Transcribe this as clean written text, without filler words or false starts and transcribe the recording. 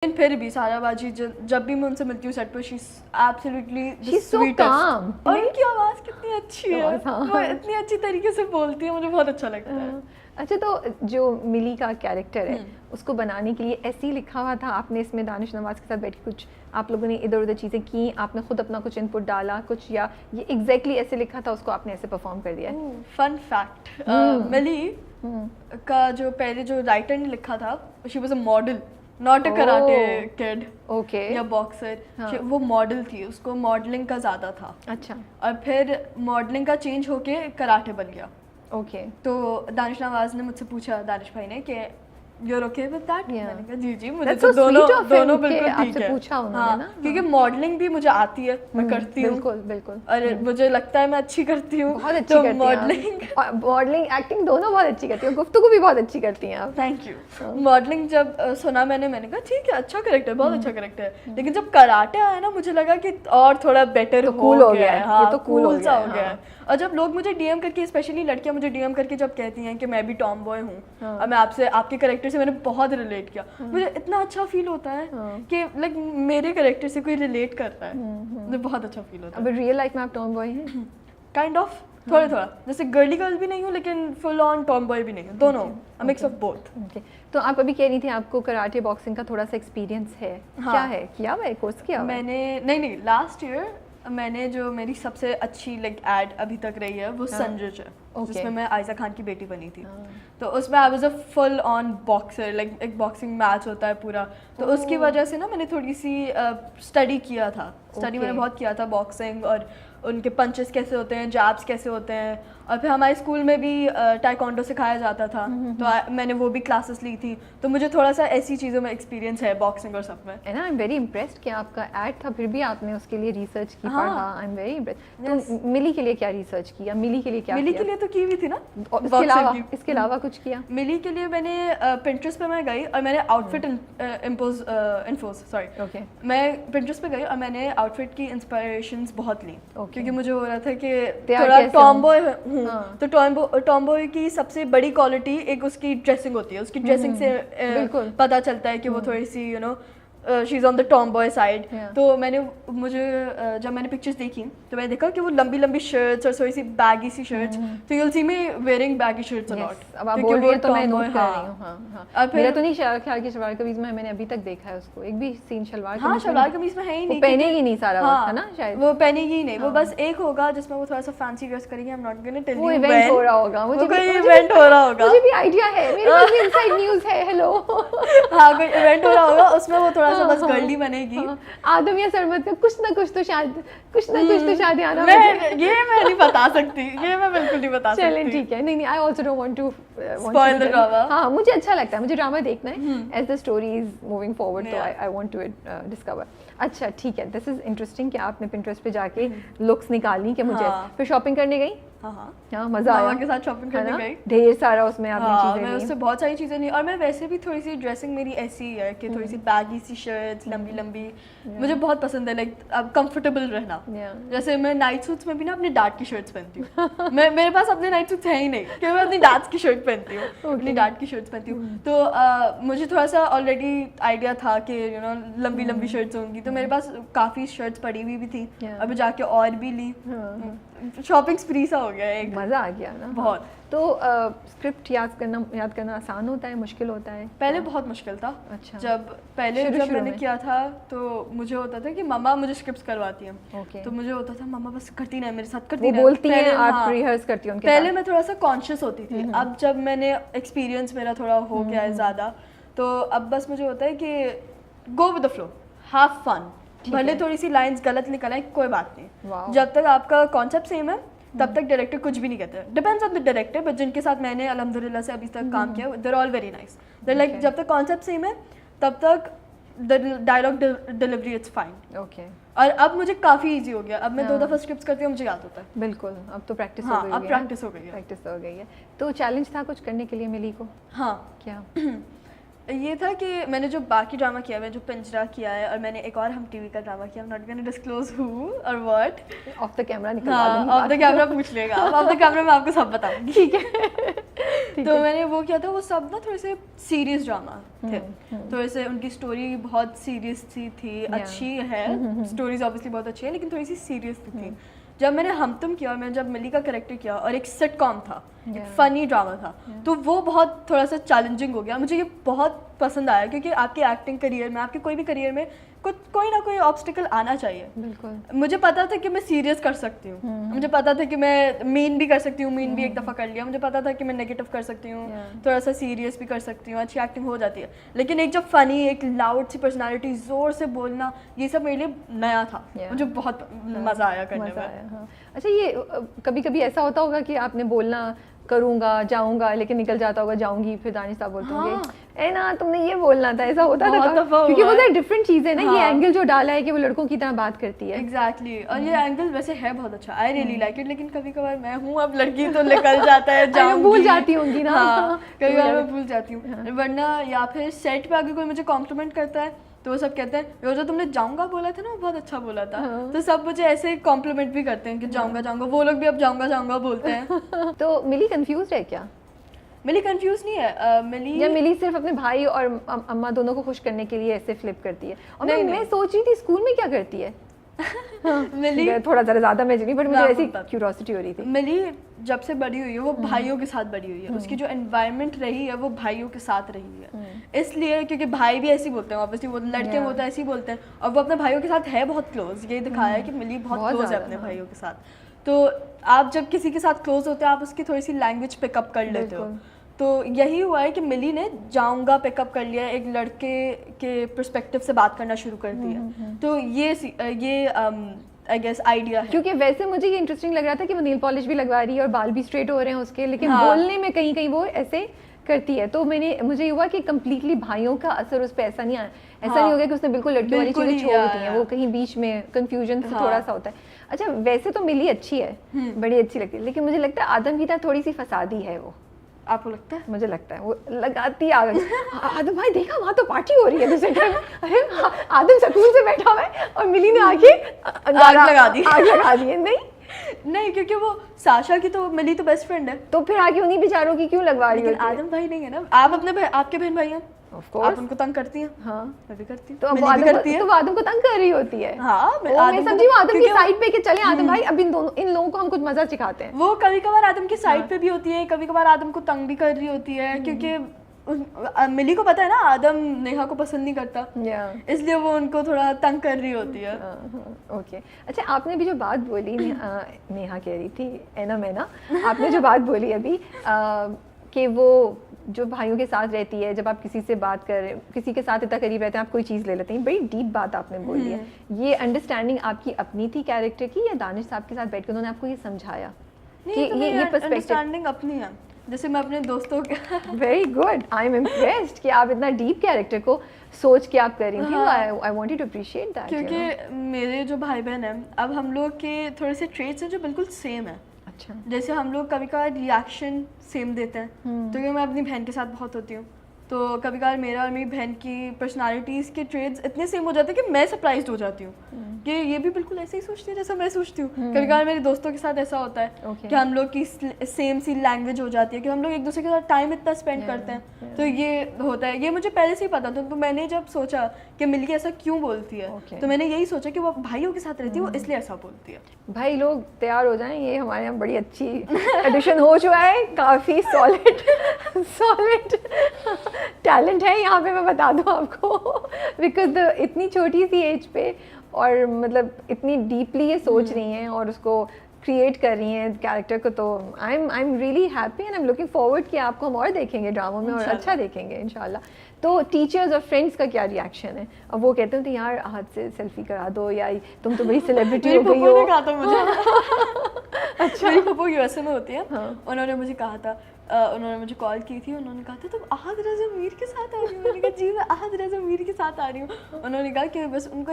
लेकिन फिर भी सारा बाजी जब भी मैं उनसे मिलती हूँ सेट पर she absolutely She's so calm. और उनकी आवाज़ कितनी अच्छी है, आवाज़, हाँ। वो इतनी अच्छी तरीके से बोलती है, मुझे बहुत अच्छा लगता है। अच्छा, तो जो मिली का कैरेक्टर है उसको बनाने के लिए ऐसे ही लिखा हुआ था, आपने इसमें दानिश नवाज के साथ बैठ के कुछ आप लोगों ने इधर उधर चीज़ें की, आपने खुद अपना कुछ इनपुट डाला कुछ, या ये एग्जैक्टली ऐसे लिखा था उसको आपने ऐसे परफॉर्म कर दिया है? फन फैक्ट, मिली का जो पहले जो राइटर ने लिखा था, she was a model, not a karate kid okay या बॉक्सर। वो मॉडल थी, उसको मॉडलिंग का ज़्यादा था। अच्छा, और फिर मॉडलिंग का चेंज होके कराटे बन गया। ओके तो दानिश नवाज ने मुझसे पूछा, दानिश भाई ने, कि you're okay with that? मैंने कहा जी जी, मुझे That's तो so sweet दोनों of him दोनों कि बिल्कुल ठीक आपसे है। पूछा उन्होंने हाँ, ना, क्योंकि मॉडलिंग भी मुझे आती है, मैं करती हूँ, बिल्कुल बिल्कुल, और मुझे लगता है मैं अच्छी करती हूँ, बहुत अच्छी तो करती मॉडलिंग हैं आप, मॉडलिंग एक्टिंग दोनों बहुत अच्छी करती हैं, गुफ्तगू भी बहुत अच्छी करती हैं आप। Thank you. मॉडलिंग जब सुना मैंने कहा ठीक है, अच्छा करेक्टर, बहुत अच्छा करेक्टर है। लेकिन जब कराटे आया ना, मुझे लगा कि और थोड़ा बेटर तो cool हो गया है, हाँ, ये तो cool हो सा गया हो है, गया हाँ। है। और जब लोग मुझे डीएम करके, स्पेशली लड़कियां मुझे डीएम करके जब कहती हैं कि मैं भी टॉम बॉय हूँ, और मैं आपसे, आपके करेक्टर से मैंने बहुत रिलेट किया, मुझे इतना अच्छा फील होता है कि लाइक मेरे करेक्टर से कोई रिलेट करता है, मुझे बहुत अच्छा फील होता है। अब रियल लाइफ में आप टॉम बॉय हैं? काइंड ऑफ, थोड़ा थोड़ा, जैसे गर्ली गर्ल भी नहीं हूँ लेकिन फुल ऑन टॉम बॉय भी नहीं हूँ, दोनों, अ मिक्स ऑफ बोथ। ओके, तो आप अभी कह रही थी आपको कराटे बॉक्सिंग का थोड़ा सा एक्सपीरियंस है, क्या है, किया हुआ है, कोर्स किया हुआ है? मैंने नहीं, लास्ट ईयर मैंने जो मेरी सबसे अच्छी लाइक एड अभी तक रही है वो संजय है, जिसमें मैं आयशा खान की बेटी बनी थी। तो उसमें I was a full on boxer, like एक बॉक्सिंग मैच होता है पूरा, तो उसकी वजह से ना मैंने थोड़ी सी स्टडी किया था, स्टडी मैंने बहुत किया था बॉक्सिंग, और उनके पंचेस कैसे होते हैं, जैब्स कैसे होते हैं, और फिर हमारे स्कूल में भी टाइकोंडो सिखाया जाता था, तो मैंने वो भी क्लासेस ली थी, तो मुझे थोड़ा सा ऐसी चीज़ों में एक्सपीरियंस है बॉक्सिंग और सब में। And I am very impressed कि आपका एड था फिर भी आपने उसके लिए रिसर्च की, हाँ। पढ़ा, आई एम वेरी इम्प्रेस्ड। तो मिली के लिए क्या रिसर्च किया, मिली के लिए क्या मिली किया? के लिए तो की हुई थी ना, और boxer की। इसके अलावा कुछ किया? मिली के लिए मैंने पिंटरेस्ट पे मैं गई और मैंने आउटफिट ओके, मैं पिंटरेस्ट पे गई और मैंने आउटफिट की इंस्पिरेशंस बहुत ली, क्योंकि मुझे हो रहा था कि तैयार थोड़ा कैसे टॉम बॉय हूँ, हाँ। तो टॉम बॉय की सबसे बड़ी क्वालिटी एक उसकी ड्रेसिंग होती है, उसकी ड्रेसिंग से बिल्कुल। पता चलता है कि वो थोड़ी सी she is on the tomboy side. Yeah. तो मुझे जब मैंने पिक्चर्स देखी तो मैंने देखा कि वो लंबी लंबी शर्ट्स और थोड़ी सी बैगी सी शर्ट्स, तो you will see me wearing baggy shirts a lot. अब आप बोल रही हैं तो मैं नोट कर रही हूँ। हाँ। मेरा तो नहीं ख्याल कि शलवार कमीज में मैंने अभी तक देखा है उसको, एक भी सीन शलवार कमीज। हाँ, शलवार कमीज में है ही नहीं, पहनेगी नहीं सारा वक्त, है ना शायद वो पहनेगी ही नहीं, वो बस एक होगा जिसमें वो थोड़ा सा फैंसी ड्रेस करेगी, I am not gonna tell you वो इवेंट हो रहा होगा, मुझे कोई इवेंट हो रहा होगा, मुझे भी आइडिया है, मेरे पास भी इनसाइड न्यूज़ है। हेलो हाँ, कोई इवेंट हो रहा होगा, उसमें वो थोड़ा सा बस गर्ली बनेगी। आदम या सरमत में कुछ ना कुछ तो शादी आना। ये मैं नहीं बता सकती, ये मैं बिल्कुल नहीं बता सकती। चलें ठीक है, नहीं I also don't want to spoil the drama. हाँ, मुझे अच्छा लगता है, मुझे ड्रामा देखना है as the story is moving forward, तो आई वांट टू डिस्कवर। अच्छा ठीक है, दिस इज इंटरेस्टिंग कि आपने पिंटरेस्ट पे जाके लुक्स निकाली कि मुझे, फिर शॉपिंग करने गई? हाँ, मजा आया, मामा के साथ शॉपिंग करने गई, ढेर सारा उसमें आपने चीजें मैं ली। उससे बहुत सारी चीज़ें ली, और मैं वैसे भी थोड़ी सी ड्रेसिंग मेरी ऐसी ही है कि थोड़ी सी बैगी सी शर्ट्स, लंबी लंबी, मुझे बहुत पसंद है, लाइक अब कंफर्टेबल रहना। जैसे मैं नाइट सूट्स में भी ना अपने डैड की शर्ट्स पहनती हूँ। मेरे पास अपने नाइट सूट्स है ही नहीं, क्योंकि मैं अपनी डैड की शर्ट पहनती हूँ, अपनी डैड की शर्ट्स पहनती हूँ। तो मुझे थोड़ा सा ऑलरेडी आइडिया था कि लंबी लंबी शर्ट्स होंगी, तो मेरे पास काफ़ी शर्ट्स पड़ी हुई भी थी, अभी जाके और भी ली, शॉपिंग स्प्री सा हो गया एक, मज़ा आ गया ना बहुत। तो स्क्रिप्ट याद करना आसान होता है, मुश्किल होता है? पहले बहुत मुश्किल था। अच्छा, जब मैंने किया था तो मुझे होता था कि मम्मा मुझे स्क्रिप्ट्स करवाती हैं, तो मुझे होता था मम्मा बस करती नहीं, मेरे साथ करती नहीं, वो बोलती हैं, आप रिहर्स करती हो उनके साथ? पहले मैं थोड़ा सा कॉन्शियस होती थी, अब जब मैंने एक्सपीरियंस मेरा थोड़ा हो गया है ज़्यादा, तो अब बस मुझे होता है कि go with the flow, have fun, भले थोड़ी सी लाइंस गलत निकल आए कोई बात नहीं, जब तक आपका कॉन्सेप्ट सेम है तब तक डायरेक्टर कुछ भी नहीं कहते, depends on the director, but जिनके साथ मैंने अल्हम्दुलिल्लाह से अभी तक काम किया, they're all very nice, they're like जब तक कॉन्सेप्ट सेम है तब तक the dialogue delivery it's fine. Okay, और अब मुझे काफ़ी इजी हो गया, अब मैं 2 दफ़ा स्क्रिप्ट्स करती हूँ, मुझे याद होता है। बिल्कुल, अब तो प्रैक्टिस हाँ, हो गई है। अब प्रैक्टिस हो गई है। प्रैक्टिस हो गई है। तो चैलेंज था कुछ करने के लिए मिली को? हाँ, क्या? ये था कि मैंने जो बाकी ड्रामा किया है, जो पिंजरा किया है, और मैंने एक और हम टीवी का ड्रामा किया, आई am not gonna disclose who और व्हाट, ऑफ द कैमरा निकलवा हाँ, ऑफ द कैमरा पूछ लेगा, ऑफ द कैमरा मैं आपको सब बताऊंगी। ठीक है तो मैंने वो किया था, वो सब ना थोड़े से सीरियस ड्रामा थे, थोड़े से उनकी स्टोरी बहुत सीरियस सी थी, अच्छी है, स्टोरीज ऑब्वियसली बहुत अच्छी है लेकिन थोड़ी सी सीरियस थी। जब मैंने हम तुम किया और मैंने जब मिली का कैरेक्टर किया और एक सिटकॉम था, एक फनी ड्रामा था, तो वो बहुत थोड़ा सा चैलेंजिंग हो गया। मुझे ये बहुत पसंद आया क्योंकि आपके एक्टिंग करियर में, आपके कोई भी करियर में कोई ना कोई ऑब्स्टिकल आना चाहिए। बिल्कुल। मुझे पता था कि मैं सीरियस कर सकती हूँ, मुझे पता था कि मैं मीन भी कर सकती हूँ, मीन भी एक दफ़ा कर लिया, मुझे पता था कि मैं नेगेटिव कर सकती हूँ, थोड़ा सा सीरियस भी कर सकती हूँ, अच्छी एक्टिंग हो जाती है। लेकिन एक जब फनी, एक लाउड सी पर्सनालिटी, ज़ोर से बोलना, ये सब मेरे लिए नया था। मुझे बहुत मज़ा आया करने में। अच्छा, ये कभी कभी ऐसा होता होगा कि आपने बोलना करूँगा, जाऊँगा, लेकिन निकल जाता होगा जाऊँगी, फिर दानिश साहब बोलते होंगे ए ना तुमने ये बोलना था, ऐसा होता था क्योंकि वो डिफरेंट चीज़ है ना। ये एंगल जो डाला है कि वो लड़कों की तरह बात करती है। एग्जैक्टली, और ये एंगल वैसे है बहुत अच्छा, आई रियली लाइक इट। लेकिन कभी कभार मैं हूँ अब लड़की तो निकल जाता है, जाऊंगी, भूल जाती होंगी ना। कभी कभार मैं भूल जाती हूँ, वरना या फिर सेट पे अगर कोई मुझे कॉम्प्लीमेंट करता है तो वो सब कहते हैं वो जो तुमने जाऊंगा बोला था ना वो बहुत अच्छा बोला था। तो सब मुझे ऐसे कॉम्प्लीमेंट भी करते हैं कि जाऊंगा जाऊंगा, वो लोग भी अब जाऊंगा जाऊंगा बोलते हैं। तो मिली कंफ्यूज है क्या? मिली कंफ्यूज नहीं है। मिली सिर्फ अपने भाई और अम्मा दोनों को खुश करने के लिए ऐसे फ्लिप करती है। और मैं सोच रही थी स्कूल में क्या करती है। मिली थोड़ा ज़्यादा मैं नहीं, बट मुझे ऐसी क्यूरियोसिटी हो रही थी। मिली जब से बड़ी हुई है वो भाइयों के साथ बड़ी हुई है, उसकी जो एनवायरनमेंट रही है वो भाइयों के साथ रही है, इसलिए क्योंकि भाई भी ऐसे ही बोलते हैं, ऑब्वियसली वो लड़के वो तो ऐसे ही बोलते हैं, और वो अपने भाइयों के साथ है बहुत क्लोज। ये दिखाया है कि मिली बहुत क्लोज है अपने भाइयों के साथ। तो आप जब किसी के साथ क्लोज होते हो आप उसकी थोड़ी सी लैंग्वेज पिकअप कर लेते हो। तो यही हुआ है कि मिली ने जाऊंगा पिकअप कर लिया, एक लड़के के पर्सपेक्टिव से बात करना शुरू कर दिया। तो ये आई गेस आइडिया है। क्योंकि वैसे मुझे ये इंटरेस्टिंग लग रहा था कि वो नील पॉलिश भी लगवा रही है और बाल भी स्ट्रेट हो रहे हैं उसके, लेकिन बोलने में कहीं कहीं वो ऐसे करती है। तो मुझे हुआ कि कम्प्लीटली भाइयों का असर उस पर ऐसा नहीं आया, ऐसा नहीं हो गया कि उसने बिल्कुल लड़कियों वाली चीज़ें छोड़ दी हैं, वो कहीं बीच में कंफ्यूजन से थोड़ा सा होता है। अच्छा, वैसे तो मिली अच्छी है, बड़ी अच्छी लगती है, लेकिन मुझे लगता है आदम की तरह थोड़ी सी फसादी है वो। आपको लगता है? मुझे लगता है वो लगाती है आदम भाई देखा वहाँ तो पार्टी हो रही है दूसरे घर में, अरे आदम सकून से बैठा हुआ है और मिली ने आके आग लगा दी है। नहीं क्योंकि वो साशा की तो मिली तो बेस्ट फ्रेंड है, तो फिर आगे उन्हीं बेचारों की क्यों लगवा रही है? आदम भाई नहीं है ना, आप अपने आपके बहन भाई हैं, आप उनको तंग करती हैं। हाँ मैं भी करती हूँ। तो आदम को तंग कर रही होती है। हाँ मैं समझी वो आदम की साइड पे कि चले आदम भाई अब इन लोगों को हम कुछ मजा सिखाते हैं। वो कभी कभार आदम की साइड पे भी होती है, कभी कभार आदम को तंग भी कर रही होती है, क्योंकि मिली को पता है ना आदम नेहा को पसंद नहीं करता, इसलिए वो उनको थोड़ा तंग कर रही होती है। ओके। अच्छा, आपने भी जो बात बोली नेहा कह रही थी एना मैना, आपने जो बात बोली अभी कि वो जो भाइयों के साथ रहती है, जब आप किसी से बात कर रहे, किसी के साथ इतना करीब रहते हैं, आप कोई चीज़ ले लेते हैं, बड़ी डीप बात आपने बोली है। ये अंडरस्टैंडिंग आपकी अपनी थी कैरेक्टर की या दानिश साहब के साथ बैठकर उन्होंने आपको ये समझाया कि ये अंडरस्टैंडिंग अपनी है, जैसे मैं अपने दोस्तों के very good, I am impressed कि आप इतना डीप कैरेक्टर को सोच के आप कर रही थी। I wanted to appreciate that, क्योंकि मेरे जो भाई बहन हैं अब हम लोग के थोड़े से ट्रेट्स हैं जो बिल्कुल सेम है। अच्छा, जैसे हम लोग कभी कभार रिएक्शन सेम देते हैं, तो क्योंकि मैं अपनी बहन के साथ बहुत होती हूँ, तो कभी कभार मेरा और मेरी बहन की पर्सनालिटीज़ के ट्रेड्स इतने सेम हो जाते हैं कि मैं सरप्राइज्ड हो जाती हूँ कि ये भी बिल्कुल ऐसे ही सोचती है जैसा मैं सोचती हूँ। कभी कभार मेरे दोस्तों के साथ ऐसा होता है कि हम लोग की सेम सी लैंग्वेज हो जाती है कि हम लोग एक दूसरे के साथ टाइम इतना स्पेंड करते हैं, तो ये होता है। ये मुझे पहले से ही पता था, तो मैंने जब सोचा कि मिली ऐसा क्यों बोलती है, तो मैंने यही सोचा कि वो भाइयों के साथ रहती है, वो इसलिए ऐसा बोलती है। भाई लोग तैयार हो जाएं, ये हमारे यहाँ बड़ी अच्छी एडिशन हो चुका है, काफ़ी सॉलिड टैलेंट है यहाँ पे, मैं बता दूँ आपको, बिकॉज इतनी छोटी सी एज पे और मतलब इतनी डीपली ये सोच रही हैं और उसको क्रिएट कर रही हैं कैरेक्टर को, तो I am really happy and I am looking forward कि आपको हम और देखेंगे ड्रामा में और अच्छा देखेंगे इंशाल्लाह। तो टीचर्स और फ्रेंड्स का क्या रिएक्शन है? अब वो कहते हैं तो यार हाथ से सेल्फी करा दो, या तुम तो बड़ी सेलिब्रिटी हो गई हो। कहा था मुझे अच्छा, मेरी पप्पू यूएसए में होती है, उन्होंने मुझे कहा था, उन्होंने मुझे कॉल की थी, उन्होंने कहा था तुम आहद रज़ा मीर के साथ आ रही हो? मैंने कहा जी मैं आहद रज़ा मीर के साथ आ रही हूँ। उन्होंने कहा कि बस उनको